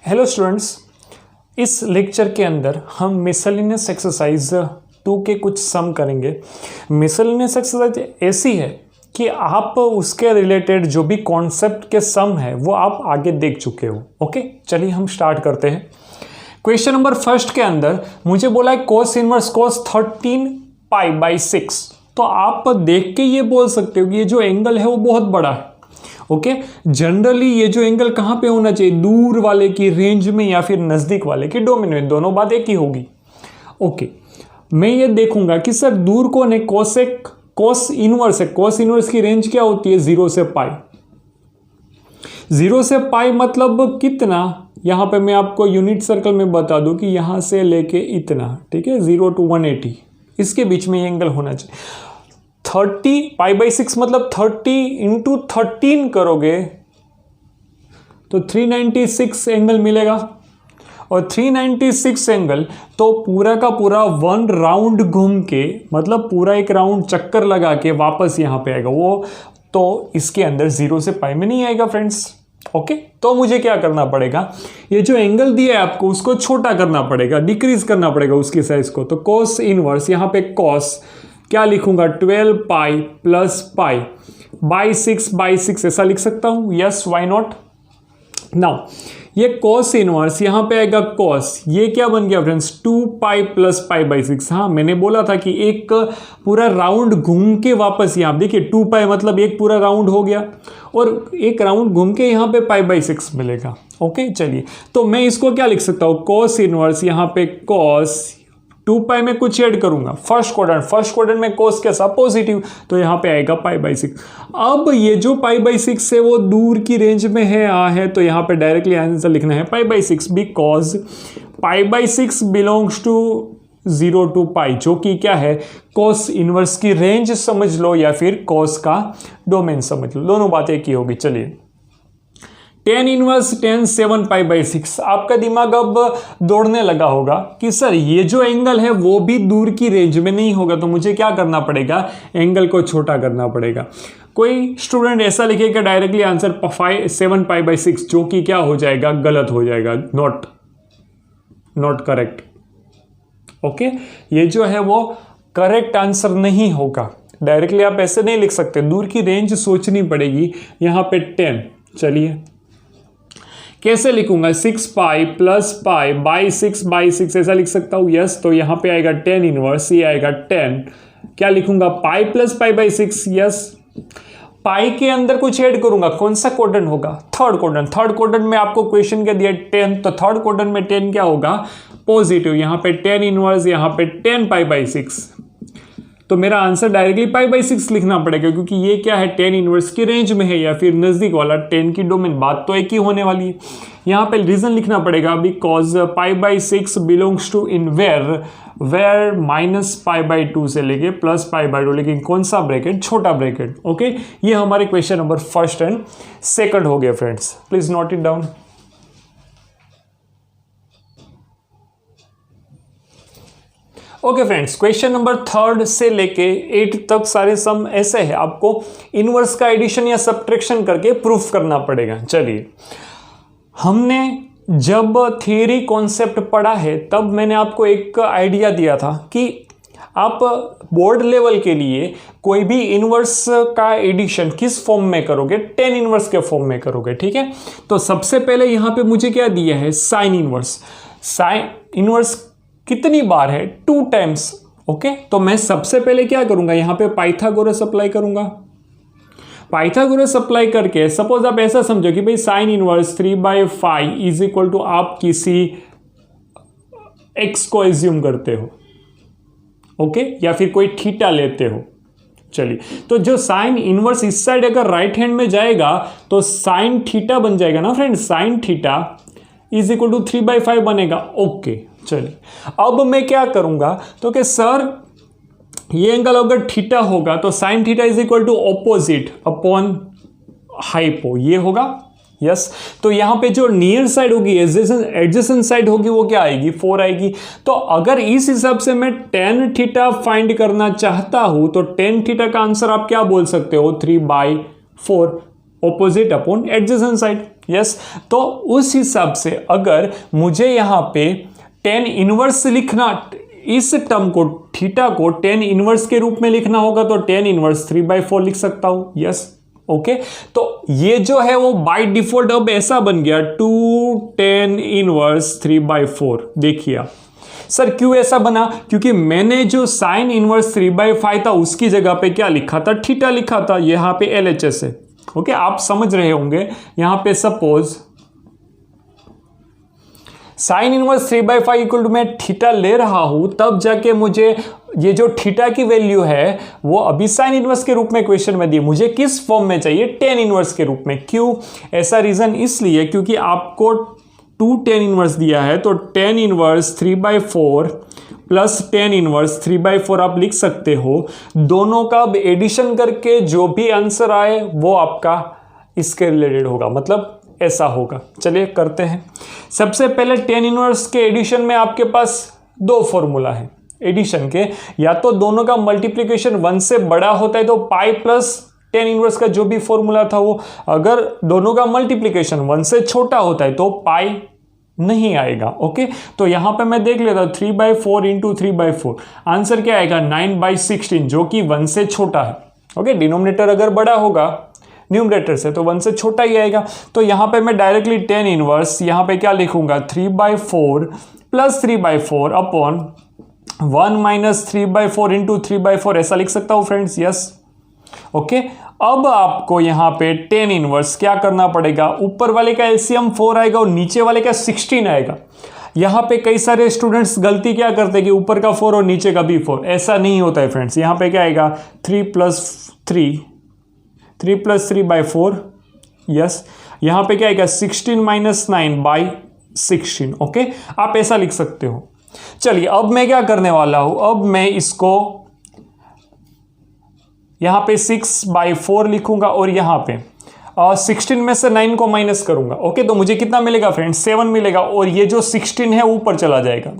Hello students, इस lecture के अंदर हम मिसलेनियस एक्सरसाइज 2 के कुछ सम करेंगे। मिसलेनियस एक्सरसाइज ऐसी है कि आप उसके रिलेटेड जो भी कॉन्सेप्ट के सम है वो आप आगे देख चुके हो। ओके, चलिए हम स्टार्ट करते हैं। क्वेश्चन नंबर फर्स्ट के अंदर मुझे बोला है cos इनवर्स cos 13 π/6। तो आप देख के ये बोल सकते हो कि ये जो एंगल है वो बहुत बड़ा है। ओके, जनरली ये जो एंगल कहाँ पे होना चाहिए, दूर वाले की रेंज में या फिर नजदीक वाले की डोमेन में, दोनों बात एक ही होगी। ओके, मैं ये देखूंगा कि सर दूर कौन है, cos इनवर्स है। cos इनवर्स की रेंज क्या होती है, 0 से पाई। 0 से पाई मतलब कितना, यहां पे मैं आपको यूनिट सर्कल में बता दूं कि यहां से लेके इतना, ठीक है, 0 to 180, इसके बीच में ये एंगल होना चाहिए। 30 π/6 मतलब 30 × 13 करोगे तो 396 एंगल मिलेगा। और 396 एंगल तो पूरा का पूरा 1 राउंड घूम के, मतलब पूरा एक राउंड चक्कर लगा के वापस यहां पे आएगा वो। तो इसके अंदर 0 से पाई में नहीं आएगा फ्रेंड्स। ओके, तो मुझे क्या करना पड़ेगा, ये जो एंगल दिया है आपको उसको छोटा करना पड़ेगा, डिक्रीज करना पड़ेगा उसकी साइज को। तो cos इनवर्स, यहां पे cos क्या लिखूंगा, 12 पाई प्लस पाई बाई 6 ऐसा लिख सकता हूं। Yes, why not. नाउ ये cos इनवर्स यहां पे आएगा cos, ये क्या बन गया फ्रेंड्स, 2 पाई प्लस पाई/6। हाँ, मैंने बोला था कि एक पूरा राउंड घूम के वापस यहां देखिए 2 पाई मतलब एक पूरा राउंड हो गया, और एक राउंड घूम के यहां पे पाई/6 मिलेगा। ओके, चलिए, तो मैं इसको क्या लिख सकता हूं, cos इनवर्स यहां पे cos 2 पाई में कुछ ऐड करूंगा, फर्स्ट क्वाड्रेंट में cos कैसा, पॉजिटिव, तो यहां पे आएगा पाई/6। अब ये जो पाई/6 है वो दूर की रेंज में है तो यहां पे डायरेक्टली आंसर लिखना है पाई/6, बिकॉज पाई/6 बिलोंग्स टू 0 to पाई, जो कि क्या है, cos इनवर्स की रेंज समझ लो या फिर cos का डोमेन समझ लो, दोनों बातें एक ही होगी। चलिए, tan इनवर्स tan 7 π/6। आपका दिमाग अब दौड़ने लगा होगा कि सर ये जो एंगल है वो भी दूर की रेंज में नहीं होगा, तो मुझे क्या करना पड़ेगा, एंगल को छोटा करना पड़ेगा। कोई स्टूडेंट ऐसा लिखेगा डायरेक्टली आंसर 7 π/6, जो कि क्या हो जाएगा, गलत हो जाएगा, नॉट करेक्ट। ओके, ये जो है वो करेक्ट आंसर नहीं होगा। डायरेक्टली आप ऐसे नहीं लिख सकते, दूर की रेंज सोचनी पड़ेगी। यहां पे 10, चलिए कैसे लिखूंगा, 6 पाई प्लस पाई बाई 6 ऐसा लिख सकता हूं। यस, तो यहां पे आएगा tan इनवर्स, ये आएगा 10, क्या लिखूंगा, पाई प्लस पाई/6। यस, पाई के अंदर कुछ ऐड करूंगा, कौन सा क्वाड्रेंट होगा, थर्ड क्वाड्रेंट में आपको क्वेश्चन क्या दिया, 10, तो थर्ड क्वाड्रेंट में 10 क्या होगा, पॉजिटिव। यहां पे tan इनवर्स, यहां पे 10 पाई/6, तो मेरा आंसर डायरेक्टली पाई/6 लिखना पड़ेगा, क्योंकि ये क्या है, tan इनवर्स की रेंज में है या फिर नजदीक वाला 10 की डोमेन, बात तो एक ही होने वाली है। यहां पे रीजन लिखना पड़ेगा, बिकॉज पाई/6 बिलोंग्स टू इन वेयर -पाई/2 से लेके +पाई/2, लेकिन कौन सा ब्रैकेट, छोटा ब्रैकेट। ओके, ये हमारे question number first and second हो गया friends, please note it down. Okay friends, question number 3 से लेके 8 तक सारे सम ऐसे हैं, आपको इनवर्स का एडिशन या सब्ट्रैक्शन करके प्रूफ करना पड़ेगा। चलिए, हमने जब थियरी कॉन्सेप्ट पढ़ा है तब मैंने आपको एक आइडिया दिया था कि आप बोर्ड लेवल के लिए कोई भी इनवर्स का एडिशन किस फॉर्म में करोगे, tan इनवर्स के फॉर्म में करोगे, ठीक है। तो सबसे पहले यहां पे मुझे क्या दिया है, साइन इनवर्स। साइन इनवर्स कितनी बार है, 2 टाइम्स। ओके, तो मैं सबसे पहले क्या करूंगा, यहां पे पाइथागोरस अप्लाई करूंगा। पाइथागोरस अप्लाई करके सपोज आप ऐसा समझो कि भाई sine inverse 3/5 is equal to, आप किसी x को एज्यूम करते हो, ओके, या फिर कोई थीटा लेते हो। चलिए, तो जो साइन इनवर्स इस साइड अगर राइट हैंड में जाएगा तो साइन थीटा बन जाएगा ना friend, sine theta is equal to 3/5 बनेगा। ओके, चलिए, अब मैं क्या करूंगा, तो कि सर ये एंगल अगर थीटा होगा तो sine theta is equal to opposite upon hypo, ये होगा। यस, तो यहां पे जो नियर साइड होगी, एडजेसेंट साइड होगी, वो क्या आएगी, 4 आएगी। तो अगर इस हिसाब से मैं tan थीटा फाइंड करना चाहता हूं तो tan थीटा का आंसर आप क्या बोल सकते हो, 3/4। Opposite upon adjacent side. Yes, तो उस हिसाब से अगर मुझे यहाँ पे टेन इनवर्स लिखना, इस टर्म को थीटा को टेन इनवर्स के रूप में लिखना होगा तो टेन इनवर्स 3/4 लिख सकता हूं। यस, ओके, तो ये जो है वो बाय डिफॉल्ट अब ऐसा बन गया 2 टेन इनवर्स 3/4। देखिए आप, सर क्यों ऐसा बना? क्योंकि मैंने जो साइन इनवर्स 3/5 था उसकी जगह पे क्या लिखा था? थीटा लिखा था। यहां पे LHS है। ओके, आप समझ रहे होंगे। यहां पे suppose sine inverse 3/5 equal to मैं थीटा ले रहा हूं, तब जाके मुझे ये जो थीटा की वैल्यू है वो अभी साइन इनवर्स के रूप में क्वेश्चन में दी, मुझे किस फॉर्म में चाहिए? टेन इनवर्स के रूप में। क्यों ऐसा? रीजन इसलिए क्योंकि आपको 2 टेन इनवर्स दिया है, तो tan inverse 3/4 plus tan inverse 3/4 आप लिख सकते हो। दोनों का अब एडिशन करके जो भी आंसर आए वो आपका इसके रिलेटेड होगा, मतलब ऐसा होगा। चलिए करते हैं। सबसे पहले टेन इनवर्स के एडिशन में आपके पास दो फॉर्मूला है एडिशन के, या तो दोनों का मल्टीप्लिकेशन 1 से बड़ा होता है तो पाई प्लस टेन इनवर्स का जो भी फॉर्मूला था वो, अगर दोनों का मल्टीप्लिकेशन 1 से छोटा होता है तो पाई नहीं आएगा। ओके, तो यहां पे मैं देख लेता हूं 3/4 इंटू 3/4, आंसर क्या आएगा? 9/16, जो कि 1 से छोटा है। ओके, डिनोमिनेटर अगर बड़ा होगा न्यूमरेटर से तो 1 से छोटा ही आएगा। तो यहां पे मैं डायरेक्टली टेन इनवर्स यहां पे क्या लिखूंगा? 3/4 प्लस 3/4 अपॉन 1 माइनस 3/4 इंटू 3/4, ऐसा लिख सकता हूं फ्रेंड्स। यस, ओके, अब आपको यहां पे टेन इनवर्स क्या करना पड़ेगा? ऊपर वाले का एलसीएम 4 आएगा और नीचे वाले का 16 आएगा। यहां पे कई सारे स्टूडेंट्स गलती क्या करते हैं कि ऊपर का 4 और नीचे का भी 4, ऐसा नहीं होता है फ्रेंड्स। यहां पे क्या आएगा? 3 प्लस 3/4। यस, यहां पे क्या आएगा? 16 माइनस 9/16। ओके, आप ऐसा लिख सकते हो। चलिए, अब मैं क्या करने वाला हूं? अब मैं इसको यहां पे 6/4 लिखूंगा और यहां पे 16 में से 9 को माइनस करूंगा। ओके, तो मुझे कितना मिलेगा फ्रेंड्स? 7 मिलेगा, और ये जो 16 है ऊपर चला जाएगा।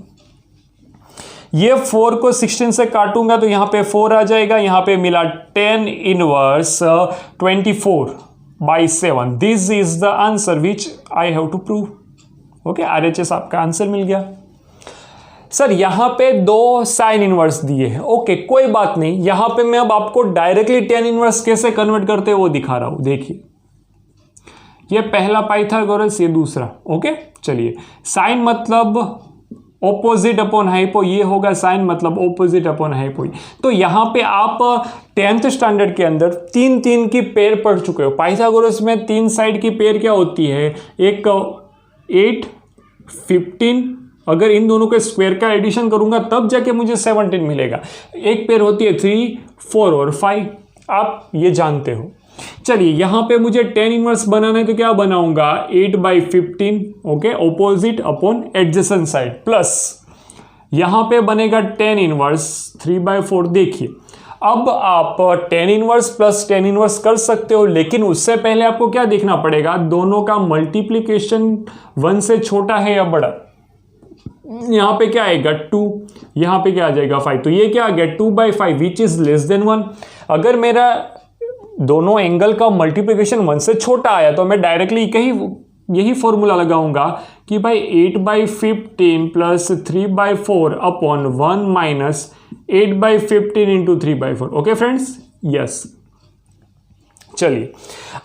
ये 4 को 16 से काटूंगा तो यहां पे 4 आ जाएगा। यहां पे मिला 10 inverse 24/7। This is the answer which I have to prove. Okay, RHS आपका आंसर मिल गया। सर यहां पे 2 साइन इनवर्स दिए हैं। ओके, कोई बात नहीं। यहां पे मैं अब आपको डायरेक्टली टेन इनवर्स कैसे कन्वर्ट करते हैं वो दिखा रहा हूं। देखिए, ये पहला पाइथागोरस, ये दूसरा। ओके, चलिए, साइन मतलब ऑपोजिट अपॉन हाइपो, ये होगा साइन मतलब ऑपोजिट अपॉन हाइपो। तो यहां पे आप 10th स्टैंडर्ड के अंदर 3 की पेयर पढ़ चुके हो। पाइथागोरस में 3 साइड की पेयर क्या होती है? एक 8, 15, अगर इन दोनों के स्क्वायर का एडिशन करूंगा तब जाके मुझे 17 मिलेगा। एक पेयर होती है 3, 4 और 5, आप ये जानते हो। चलिए, यहां पे मुझे 10 इनवर्स बनाना है तो क्या बनाऊंगा? 8/15। Okay, opposite upon adjacent side, plus यहां पे बनेगा 10 इनवर्स 3/4। देखिए, अब आप 10 इनवर्स प्लस 10 इनवर्स कर सकते हो, लेकिन उससे पहले आपको क्या देखना पड़ेगा? दोनों का मल्टीप्लीकेशन 1 से छोटा है या बड़ा। यहां पे क्या आएगा? 2, यहां पे क्या आ जाएगा? 5। तो ये क्या आ गया? 2/5 विच इज लेस देन 1। अगर मेरा दोनों एंगल का मल्टीप्लिकेशन 1 से छोटा आया तो मैं डायरेक्टली यही फॉर्मूला लगाऊंगा कि भाई 8/15 plus 3/4 upon 1 minus 8/15 into 3/4। Okay friends, yes. चलिए,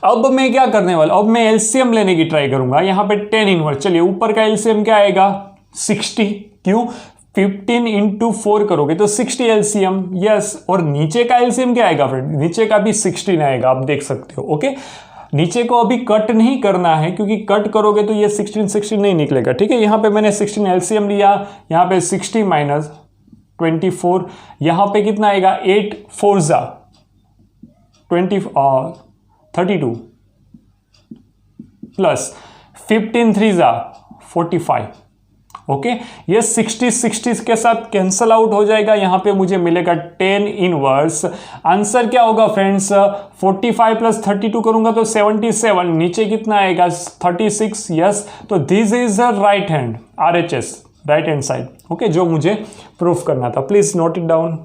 अब मैं क्या करने वाला? अब मैं एलसीएम लेने की ट्राई करूंगा। यहां पे 10 इनवर्स। चलिए, ऊपर का एलसीएम क्या आएगा? 60। क्यों? 15 इंटू 4 करोगे तो 60 एलसीएम। यस, और नीचे का एलसीएम क्या आएगा फ्रेंड? नीचे का भी 16 आएगा, आप देख सकते हो। ओके, नीचे को अभी कट नहीं करना है क्योंकि कट करोगे तो ये 16 नहीं निकलेगा। ठीक है, यहां पे मैंने 16 एलसीएम लिया। यहां पे 60 माइनस 24, यहां पे कितना आएगा? 8 4 32 प्लस 15 3 45। ओके, ये 60 के साथ कैंसल आउट हो जाएगा। यहां पे मुझे मिलेगा 10 इनवर्स। आंसर क्या होगा फ्रेंड्स? 45 प्लस 32 करूंगा तो 77। नीचे कितना आएगा? 36। यस, तो this is a right hand, RHS, right hand side. Okay, जो मुझे प्रूफ करना था। Please note it down.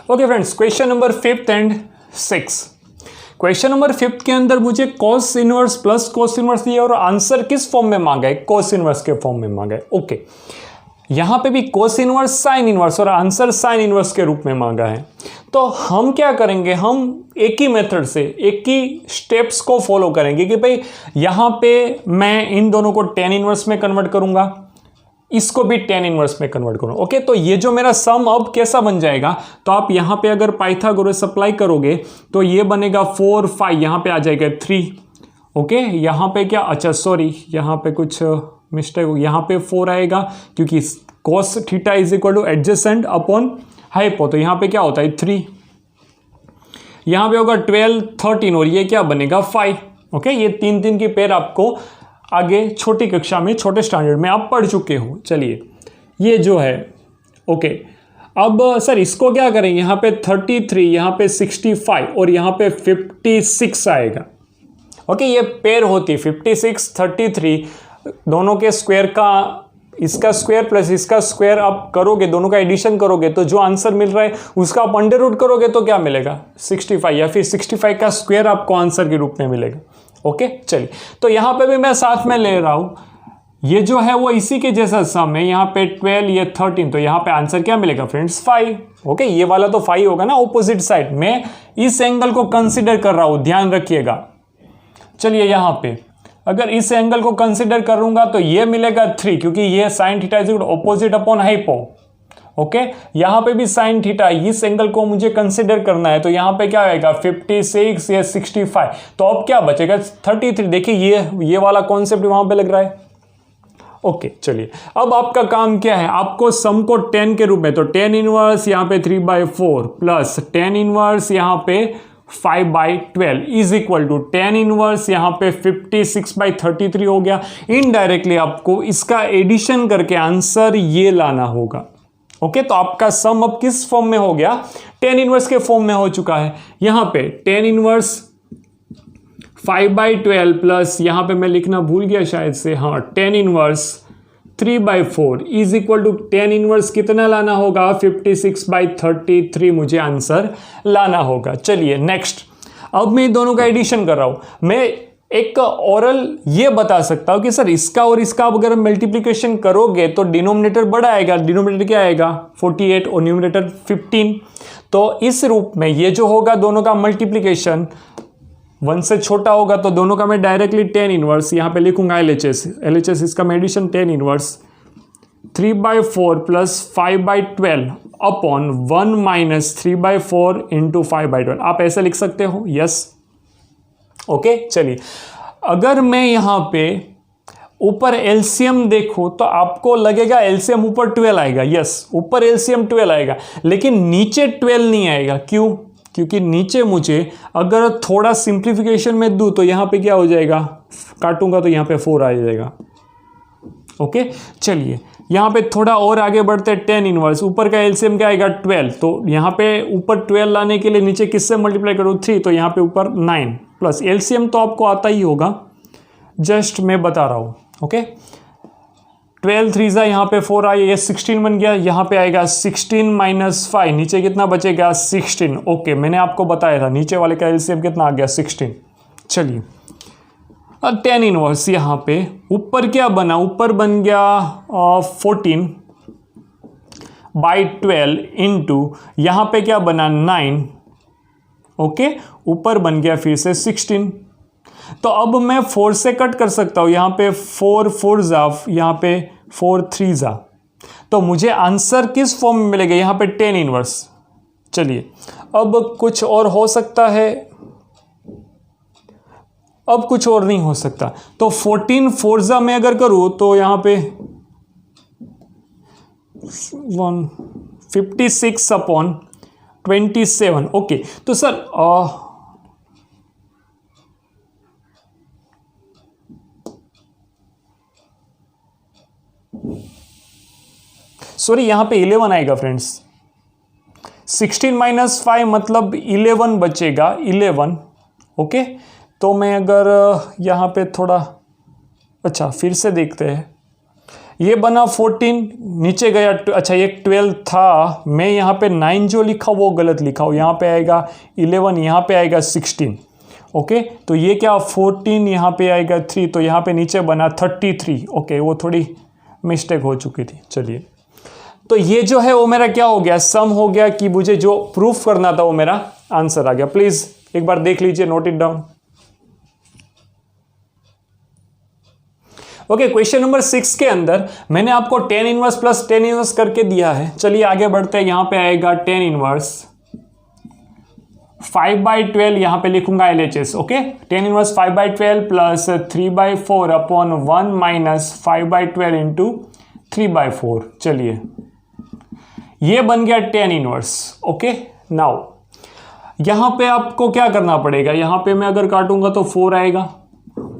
Okay friends, question number 5 and 6। Question number 5 के अंदर मुझे cos inverse plus cos inverse दिया और आंसर किस फॉर्म में मांगा है? कॉस इनवर्स के फॉर्म में मांगा है। ओके, यहां पे भी कॉस इनवर्स साइन इनवर्स और आंसर साइन इनवर्स के रूप में मांगा है। तो हम क्या करेंगे, हम एक ही मेथड से एक ही स्टेप्स को फॉलो करेंगे कि भाई यहां पे मैं इन दोनों को tan इनवर्स में कन्वर्ट करूंगा, इसको भी tan इनवर्स में कन्वर्ट करूंगा। ओके, तो ये जो मेरा सम अब कैसा बन जाएगा, तो आप यहां पे अगर पाइथागोरस अप्लाई करोगे तो ये बनेगा 4 5, यहां पे आ जाएगा 3। ओके, यहां पे क्या, अच्छा सॉरी, यहां पे कुछ मिस्टेक हो, यहां पे 4 आएगा क्योंकि cos theta is equal two adjacent upon hypo, तो यहां पे क्या होता है 3, यहां पे होगा 12 13 और ये क्या बनेगा 5। ओके, ये 3 3 की पेयर आपको आगे छोटी कक्षा में, छोटे स्टैंडर्ड में आप पढ़ चुके हो। चलिए, ये जो है ओके, अब सर इसको क्या करें, यहाँ पे 33, यहाँ पे 65 और यहाँ पे 56 आएगा। ओके, ये पेयर होती 56 33, दोनों के स्क्वायर का, इसका स्क्वायर प्लस इसका स्क्वायर आप करोगे, दोनों का एडिशन करोगे तो जो आंसर मिल रहा है उसका आप अंडर रूट करोगे तो क्या मिलेगा 65, या फिर 65 का स्क्वायर आपको आंसर के रूप में मिलेगा। ओके, चलिए, तो यहां पे भी मैं साथ में ले रहा हूं, ये जो है वो इसी के जैसा सम है, यहाँ पे 12 ये 13, तो यहाँ पे आंसर क्या मिलेगा फ्रेंड्स 5। ओके, ये वाला तो 5 होगा ना, ऑपोजिट साइड। मैं इस एंगल को कंसिडर कर रहा हूं, ध्यान रखिएगा। चलिए, यहाँ पे अगर इस एंगल को कंसिडर करूंगा तो ये मिलेगा 3, क्योंकि ये sign theta is opposite upon hypo. Okay, यहां पे भी साइन थीटा, इस एंगल को मुझे कंसिडर करना है, तो यहां पे क्या आएगा 56 या 65, तो अब क्या बचेगा 33। देखिए ये वाला कॉन्सेप्ट वहां पे लग रहा है। ओके, चलिए, अब आपका काम क्या है, आपको सम को 10 के रूप में, तो tan इनवर्स यहाँ पे 3/4 प्लस tan इनवर्स यहाँ पे 5/12 is equal to tan inverse यहाँ पे 56/33 हो गया। इनडायरेक्टली आपको इसका एडिशन करके आंसर ये लाना होगा। ओके, तो आपका सम अब किस फॉर्म में हो गया, tan इनवर्स के फॉर्म में हो चुका है। यहां पे tan इनवर्स 5/12 प्लस यहां पे मैं लिखना भूल गया शायद से, हाँ, tan inverse 3/4 is equal to tan inverse कितना लाना होगा 56/33 मुझे आंसर लाना होगा। चलिए नेक्स्ट, अब मैं दोनों का एडिशन कर रहा हूं। मैं एक ओरल ये बता सकता हूं कि सर इसका और इसका अगर मल्टीप्लिकेशन करोगे तो डिनोमिनेटर बड़ा आएगा, डिनोमिनेटर क्या आएगा 48 और न्यूमरेटर 15। तो इस रूप में ये जो होगा दोनों का मल्टीप्लिकेशन 1 से छोटा होगा, तो दोनों का मैं डायरेक्टली tan इनवर्स यहाँ पे लिखूंगा LHS इसका मैं addition tan inverse 3/4 plus 5/12 upon 1 minus 3/4 into 5/12, आप ऐसे लिख सकते हो। यस, ओके, चलिए, अगर मैं यहां पे ऊपर एलसीएम देखूं तो आपको लगेगा एलसीएम ऊपर 12 आएगा। यस, ऊपर एलसीएम 12 आएगा, लेकिन नीचे 12 नहीं आएगा। क्यों? क्योंकि नीचे मुझे अगर थोड़ा सिंप्लीफिकेशन में दूं तो यहां पे क्या हो जाएगा, काटूंगा तो यहां पे 4 आ जाएगा। ओके, चलिए, यहाँ पे थोड़ा और आगे बढ़ते हैं, tan इनवर्स ऊपर का एलसीएम क्या आएगा 12, तो यहाँ पे ऊपर 12 लाने के लिए नीचे किससे मल्टीप्लाई करूँ 3, तो यहाँ पे ऊपर 9 प्लस एलसीएम तो आपको आता ही होगा, जस्ट मैं बता रहा हूँ। ओके, 12 3 यहाँ पे 4 आया, ये 16 बन गया, यहाँ पे आएगा 16 माइनस 5, नीचे कितना बचेगा 16। ओके, मैंने आपको बताया था नीचे वाले का एलसीएम कितना आ गया 16। चलिए, और tan इनवर्स यहाँ पे ऊपर क्या बना, ऊपर बन गया 14/12 इंटू यहाँ पे क्या बना 9। ओके, ऊपर बन गया फिर से 16। तो अब मैं 4 से कट कर सकता हूँ, यहाँ पे 4 4 जा, यहाँ पे 4 3 जा, तो मुझे आंसर किस फॉर्म में मिलेगा, यहाँ पे tan इनवर्स। चलिए, अब कुछ और हो सकता है, अब कुछ और नहीं हो सकता, तो 14 4 जा में अगर करूँ तो यहाँ पे 56/27। ओके, तो सर सॉरी, यहां पे 11 आएगा फ्रेंड्स, 16 माइनस 5 मतलब 11 बचेगा, 11। ओके, तो मैं अगर यहां पे थोड़ा, अच्छा फिर से देखते हैं, ये बना 14, नीचे गया अच्छा ये 12 था, मैं यहाँ पे 9 जो लिखा वो गलत लिखा हूँ, यहाँ पे आएगा 11, यहाँ पे आएगा 16। ओके, तो ये क्या 14, यहाँ पे आएगा 3, तो यहाँ पे नीचे बना 33। ओके, वो थोड़ी मिस्टेक हो चुकी थी। चलिए, तो ये जो है वो मेरा क्या हो गया, सम हो गया कि मुझे जो प्रूफ करना था वो मेरा आंसर आ गया। प्लीज एक बार देख लीजिए, note it down. Okay, question number 6 के अंदर मैंने आपको tan inverse plus tan inverse करके दिया है। चलिए आगे बढ़ते हैं। यहां पे आएगा tan इनवर्स 5/12, यहां पे लिखूंगा LHS। Okay, tan inverse 5/12 plus 3/4 upon 1 minus 5/12 into 3/4। चलिए, ये बन गया tan इनवर्स। ओके, नाउ यहां पे आपको क्या करना पड़ेगा, यहां पे मैं अगर काटूंगा तो 4 आएगा,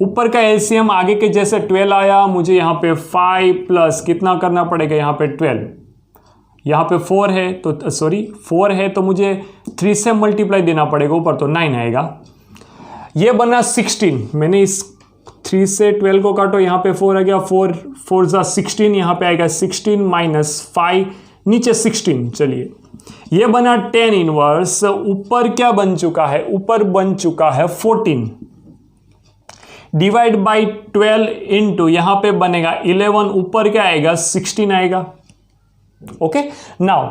ऊपर का एलसीएम आगे के जैसे 12 आया, मुझे यहाँ पे 5 प्लस कितना करना पड़ेगा, यहाँ पे 12, यहाँ पे 4 है तो सॉरी 4 है तो मुझे 3 से मल्टीप्लाई देना पड़ेगा, ऊपर तो 9 आएगा। ये बना 16, मैंने इस 3 से 12 को काटो, यहाँ पे 4 आ गया, 4 जा 16, यहाँ पे आएगा 16 माइनस 5, नीचे 16। चलिए, ये बना tan इनवर्स, ऊपर क्या बन चुका है, ऊपर बन चुका है 14 डिवाइड बाई 12 इंटू यहां पे बनेगा 11, ऊपर क्या आएगा 16 आएगा। ओके, नाउ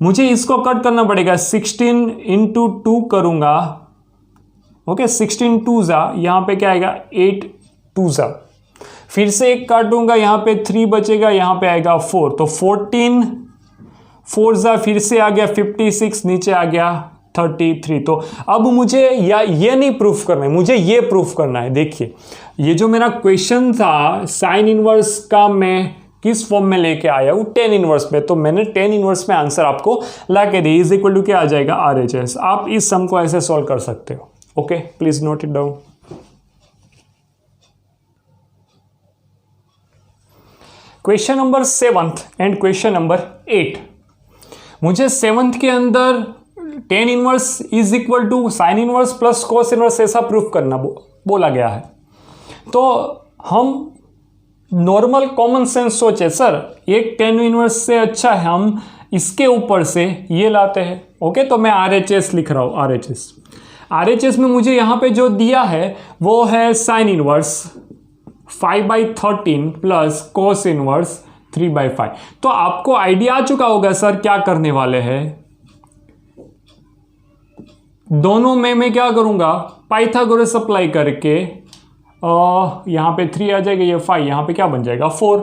मुझे इसको कट करना पड़ेगा, 16 इंटू 2 करूंगा। ओके, 16 2 जा, यहां पे क्या आएगा 8 2 जा, फिर से एक काटूंगा, यहां पे 3 बचेगा, यहां पे आएगा 4, तो 14 4 जा, फिर से आ गया 56, नीचे आ गया 33। तो अब मुझे या ये नहीं प्रूफ करना है, मुझे ये प्रूफ करना है। देखिए, ये जो मेरा क्वेश्चन था साइन इनवर्स का, मैं किस फॉर्म में लेके आया हूँ, tan इनवर्स में, तो मैंने tan इनवर्स में आंसर आपको ला के दी, इज इक्वल टू क्या आ जाएगा RHS। आप इस सम को ऐसे सॉल्व कर सकते हो। Okay, please note it down. Question number 7 and question number 8। मुझे 7th के अंदर tan inverse is equal to sine inverse plus cos inverse ऐसा प्रूफ करना बोला गया है। तो हम नॉर्मल कॉमन सेंस सोचे, सर एक tan इनवर्स से अच्छा है हम इसके ऊपर से ये लाते हैं। ओके, तो मैं RHS लिख रहा हूं, RHS में मुझे यहां पे जो दिया है वो है sine inverse 5/13 plus cos inverse 3/5। तो आपको आइडिया आ चुका होगा सर क्या करने वाले हैं। दोनों में मैं क्या करूंगा, पाइथागोरस अप्लाई करके यहां पे 3 आ जाएगा, ये 5, यहां पे क्या बन जाएगा 4।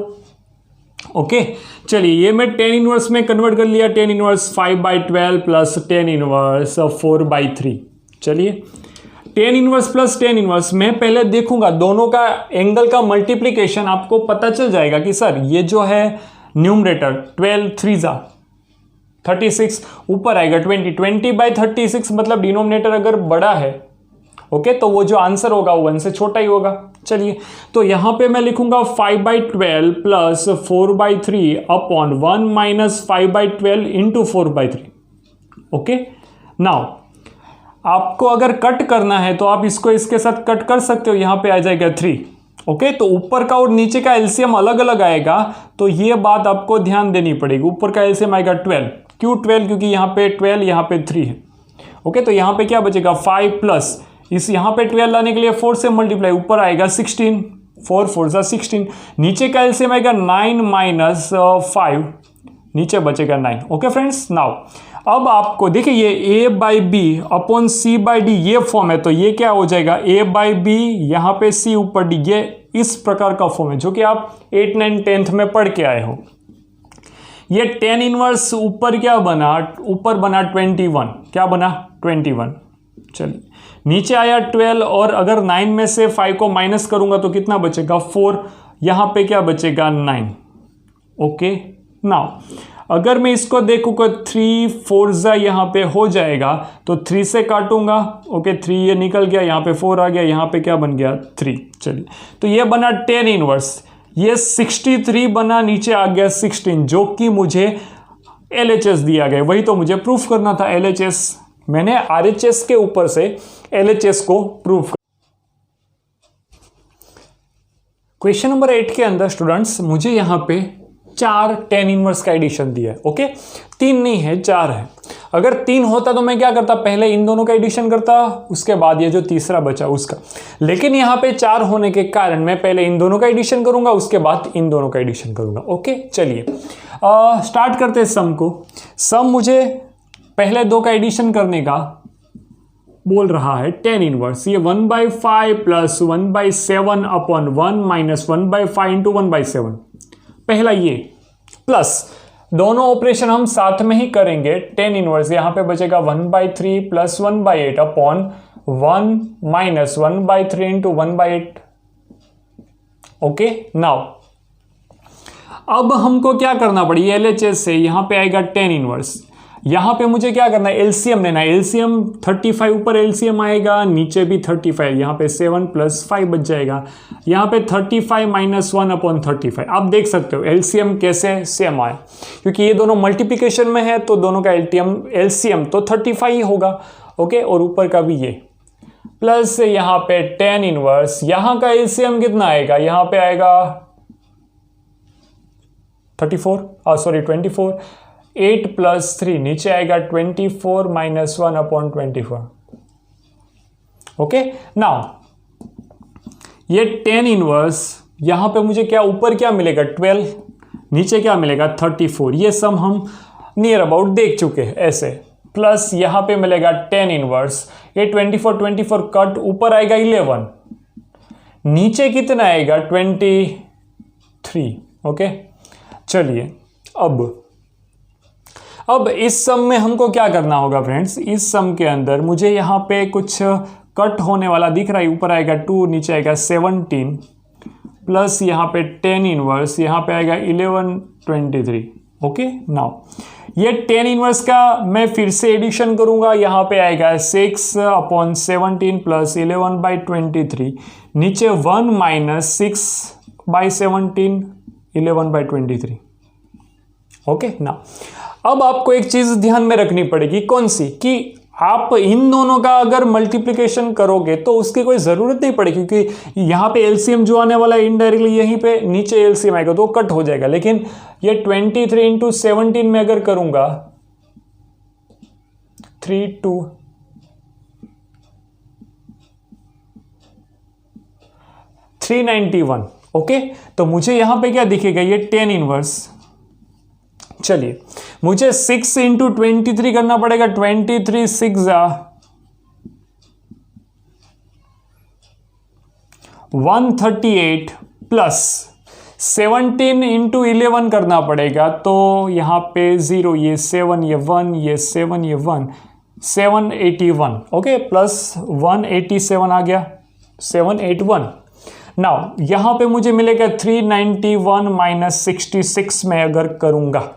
ओके, चलिए ये मैं tan इनवर्स में कन्वर्ट कर लिया, tan inverse 5/12 plus tan inverse 4/3। चलिए, tan inverse plus tan inverse मैं पहले देखूंगा दोनों का एंगल का मल्टीप्लीकेशन, आपको पता चल जाएगा कि सर ये जो है न्यूमरेटर 12 3 जा 36, ऊपर आएगा 20/36, मतलब डिनोमिनेटर अगर बड़ा है ओके, तो वो जो आंसर होगा वो 1 से छोटा ही होगा। चलिए, तो यहां पे मैं लिखूंगा 5/12 plus 4/3 upon 1 minus 5/12 into 4/3। Okay, now आपको अगर कट करना है तो आप इसको इसके साथ कट कर सकते हो, यहां पे आ जाएगा 3। ओके, तो ऊपर का और नीचे का एलसीएम अलग अलग आएगा, तो ये बात आपको ध्यान देनी पड़ेगी। ऊपर का एलसीएम आएगा 12, क्यों 12, क्योंकि यहाँ पे 12 यहाँ पे 3 है। ओके, तो यहाँ पे क्या बचेगा 5 प्लस इस यहाँ पे 12 लाने के लिए 4 से मल्टीप्लाई, ऊपर आएगा 16, 4 4 जा 16, नीचे का एलसीएम आएगा 9 माइनस 5, नीचे बचेगा 9। ओके फ्रेंड्स, नाउ अब आपको देखिए ये a/b अपॉन c/d ये फॉर्म है, तो ये क्या हो जाएगा a/b, यहाँ पे c ऊपर d, ये इस प्रकार का फॉर्म है जो कि आप 8 9 10th में पढ़ के आए हो। ये tan इनवर्स ऊपर क्या बना, ऊपर बना 21, क्या बना 21। चलिए, नीचे आया 12, और अगर 9 में से 5 को माइनस करूंगा तो कितना बचेगा 4, यहाँ पे क्या बचेगा 9। ओके, नाउ अगर मैं इसको देखूँ को 3 4 जा यहाँ पे हो जाएगा, तो 3 से काटूंगा। ओके, 3 ये निकल गया, यहाँ पे 4 आ गया, यहाँ पे क्या बन गया 3। चलिए, तो ये बना tan इनवर्स, ये 63 बना, नीचे आ गया 16, जो कि मुझे LHS दिया गया, वही तो मुझे प्रूफ करना था LHS। मैंने RHS के ऊपर से LHS को प्रूफ कर। क्वेश्चन नंबर 8 के अंदर स्टूडेंट्स मुझे यहाँ पे 4 tan इनवर्स का एडिशन दिया है। ओके, 3 नहीं है 4 है। अगर 3 होता तो मैं क्या करता, पहले इन दोनों का एडिशन करता, उसके बाद ये जो तीसरा बचा उसका। लेकिन यहाँ पे 4 होने के कारण मैं पहले इन दोनों का एडिशन करूंगा, उसके बाद इन दोनों का एडिशन करूंगा। ओके, चलिए स्टार्ट करते हैं सम को। सम मुझे पहले 2 का एडिशन करने का बोल रहा है tan इनवर्स। ये 1/5 प्लस 1/7 अपॉन 1 माइनस 1/5 इंटू 1/7, पहला ये, प्लस दोनों ऑपरेशन हम साथ में ही करेंगे। tan इनवर्स यहां पे बचेगा 1/3 plus 1/8 upon 1 minus 1/3 into 1/8। Okay, now अब हमको क्या करना पड़ेगा, LHS से यहां पे आएगा tan इनवर्स। यहां पे मुझे क्या करना है, एलसीएम लेना है। एलसीएम 35, ऊपर एलसीएम आएगा, नीचे भी 35, यहां पे 7 प्लस 5 बच जाएगा। यहां पे 35 माइनस 1 अपॉन 35। आप देख सकते हो एलसीएम कैसे सेम आए, क्योंकि ये दोनों मल्टीप्लिकेशन में है तो दोनों का एलसीएम तो 35 ही होगा। ओके, और ऊपर का भी ये प्लस यहां पे tan इनवर्स, यहां का एलसीएम कितना आएगा, यहां पे आएगा 24, 8 प्लस 3, नीचे आएगा 24 माइनस 1 अपॉन 24। ओके, नाउ ये tan इनवर्स यहां पे मुझे क्या, ऊपर क्या मिलेगा 12, नीचे क्या मिलेगा 34। ये सम हम नियर अबाउट देख चुके हैं ऐसे। प्लस यहां पे मिलेगा tan इनवर्स, ये 24 कट, ऊपर आएगा 11, नीचे कितना आएगा 23। ओके, चलिए अब इस सम में हमको क्या करना होगा फ्रेंड्स, इस सम के अंदर मुझे यहाँ पे कुछ कट होने वाला दिख रहा है। ऊपर आएगा 2, नीचे आएगा 17 प्लस यहाँ पे tan इनवर्स, यहाँ पे आएगा 11 23। ओके, नाउ ये tan इनवर्स का मैं फिर से एडिशन करूँगा। यहाँ पे आएगा 6 अपॉन 17 प्लस 11/23, नीचे 1 माइनस 6/17 11/23। ओके, नाउ अब आपको एक चीज ध्यान में रखनी पड़ेगी, कौन सी, कि आप इन दोनों का अगर मल्टीप्लिकेशन करोगे तो उसकी कोई जरूरत नहीं पड़ेगी, क्योंकि यहां पे एलसीएम जो आने वाला है इनडायरेक्टली यहीं पे नीचे एलसीएम आएगा तो कट हो जाएगा। लेकिन ये 23 इंटू 17 में अगर करूंगा 391। ओके, तो मुझे यहां पे क्या दिखेगा, ये tan इनवर्स। चलिए मुझे 6 इंटू 23 करना पड़ेगा, 23 6 138 प्लस 17 इंटू 11 करना पड़ेगा, तो यहां पे 0, ये 7, ये 1, ये 7, ये 1, 781। ओके, प्लस 187 आ गया, 781। नाउ यहां पे मुझे मिलेगा 391 माइनस 66 में अगर करूंगा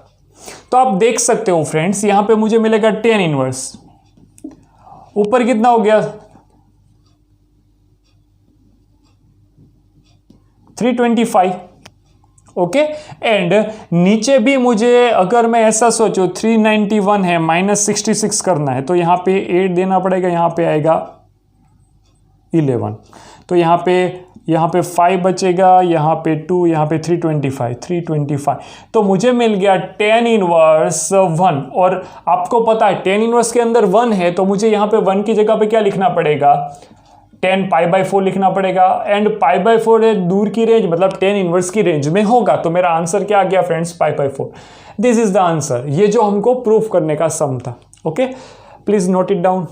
तो आप देख सकते हो फ्रेंड्स, यहां पे मुझे मिलेगा tan इनवर्स, ऊपर कितना हो गया 325। ओके, एंड नीचे भी मुझे, अगर मैं ऐसा सोचूं 391 है माइनस 66 करना है तो यहां पे 8 देना पड़ेगा, यहां पे आएगा 11, तो यहां पे 5 बचेगा, यहाँ पे 2, यहाँ पे 325। तो मुझे मिल गया tan इनवर्स 1। और आपको पता है tan इनवर्स के अंदर 1 है, तो मुझे यहाँ पे 1 की जगह पे क्या लिखना पड़ेगा, tan π/4 लिखना पड़ेगा। एंड π/4 है दूर की रेंज, मतलब tan इनवर्स की रेंज में होगा, तो मेरा आंसर क्या आ गया friends, π/4। This is the answer, ये जो हमको प्रूफ करने का सम था। Okay, please note it down.